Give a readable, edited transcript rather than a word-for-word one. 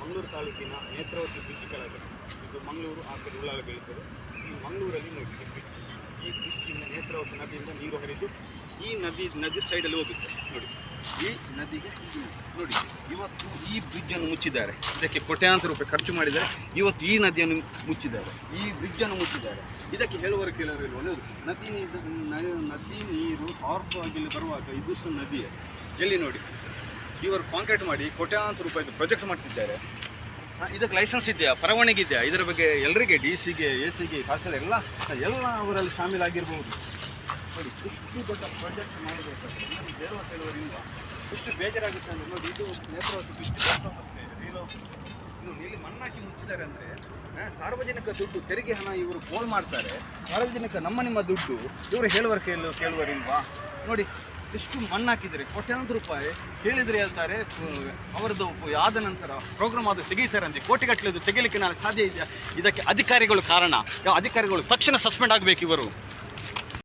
ಮಂಗಳೂರು ತಾಲೂಕಿನ ನೇತ್ರಾವತಿ ಬ್ರಿಡ್ಜ್ ಕೆಳಗೆ. ಇದು ಮಂಗಳೂರು ಆ ಸೈಡ್ ಉಳ್ಳಾಲ ಬೀಳ್ತದೆ. ಈ ಮಂಗಳೂರಲ್ಲಿ ನೋಡಿ ಈ ಬ್ರಿಡ್ಜಿಂದ ನೇತ್ರಾವತಿ ನದಿಯಿಂದ ನೀರು ಹರಿದು ಈ ನದಿ ಸೈಡಲ್ಲಿ ಹೋಗುತ್ತೆ ನೋಡಿ. ಈ ನದಿಗೆ ನೋಡಿ ಇವತ್ತು ಈ ಬ್ರಿಡ್ಜನ್ನು ಮುಚ್ಚಿದ್ದಾರೆ. ಇದಕ್ಕೆ ಕೋಟ್ಯಾಂತರ ರೂಪಾಯಿ ಖರ್ಚು ಮಾಡಿದ್ದಾರೆ. ಇವತ್ತು ಈ ನದಿಯನ್ನು ಮುಚ್ಚಿದ್ದಾರೆ, ಈ ಬ್ರಿಡ್ಜನ್ನು ಮುಚ್ಚಿದ್ದಾರೆ. ಇದಕ್ಕೆ ಹೇಳುವವರು ಕೇಳೋರು ಇಲ್ವ? ನದಿ ನೀರು ಪವರ್ಫುಲ್ ಆಗಿ ಇಲ್ಲಿ ಬರುವಾಗ ಇದು ಸಹ ನದಿಯೇ. ಎಲ್ಲಿ ನೋಡಿ ಇವರು ಕಾಂಕ್ರೀಟ್ ಮಾಡಿ ಕೋಟ್ಯಾಂತರ ರೂಪಾಯಿದು ಪ್ರಾಜೆಕ್ಟ್ ಮಾಡ್ತಿದ್ದಾರೆ. ಇದಕ್ಕೆ ಲೈಸೆನ್ಸ್ ಇದೆಯಾ, ಪರವಾನಗಿ ಇದೆಯಾ? ಇದರ ಬಗ್ಗೆ ಎಲ್ಲರಿಗೆ DC ಗೆ AC ಗೆ ಕಾಸೆಲ್ಲ ಎಲ್ಲ ಅವರಲ್ಲಿ ಶಾಮೀಲಾಗಿರ್ಬೋದು. ನೋಡಿ ಇಷ್ಟು ದೊಡ್ಡ ಪ್ರಾಜೆಕ್ಟ್ ಮಾಡಬೇಕಾದ್ರೆ ಬೇರೆ ಕೆಲವರಿಂದ ಎಷ್ಟು ಬೇಜಾರಾಗುತ್ತೆ ಅಂದರೆ ನೋಡಿ. ಇದು ನೇತ್ರಾವತಿ ಇನ್ನು ಇಲ್ಲಿ ಮಣ್ಣಾಕಿ ಮುಚ್ಚಿದ್ದಾರೆ ಅಂದರೆ ಸಾರ್ವಜನಿಕ ದುಡ್ಡು, ತೆರಿಗೆ ಹಣ ಇವರು ಪೋಲ್ ಮಾಡ್ತಾರೆ. ಸಾರ್ವಜನಿಕ ನಿಮ್ಮ ದುಡ್ಡು ಇವರು ಕೇಳುವರಿಲ್ವಾ? ನೋಡಿ ಎಷ್ಟು ಮಣ್ಣು ಹಾಕಿದ್ದಾರೆ, ಕೋಟ್ಯಾಂತರ ರೂಪಾಯಿ ಹೇಳಿದರೆ ಹೇಳ್ತಾರೆ. ಅವರದ್ದು ಆದ ನಂತರ ಪ್ರೋಗ್ರಾಮ್ ಅದು ತೆಗೀತಾರೆ ಅಂದರೆ ಕೋಟಿಗಟ್ಟಲೆ ತೆಗಿಲಿಕ್ಕೆ ನಾಳೆ ಸಾಧ್ಯ ಇದೆಯಾ? ಇದಕ್ಕೆ ಅಧಿಕಾರಿಗಳು ಕಾರಣ. ಅಧಿಕಾರಿಗಳು ತಕ್ಷಣ ಸಸ್ಪೆಂಡ್ ಆಗಬೇಕು ಇವರು.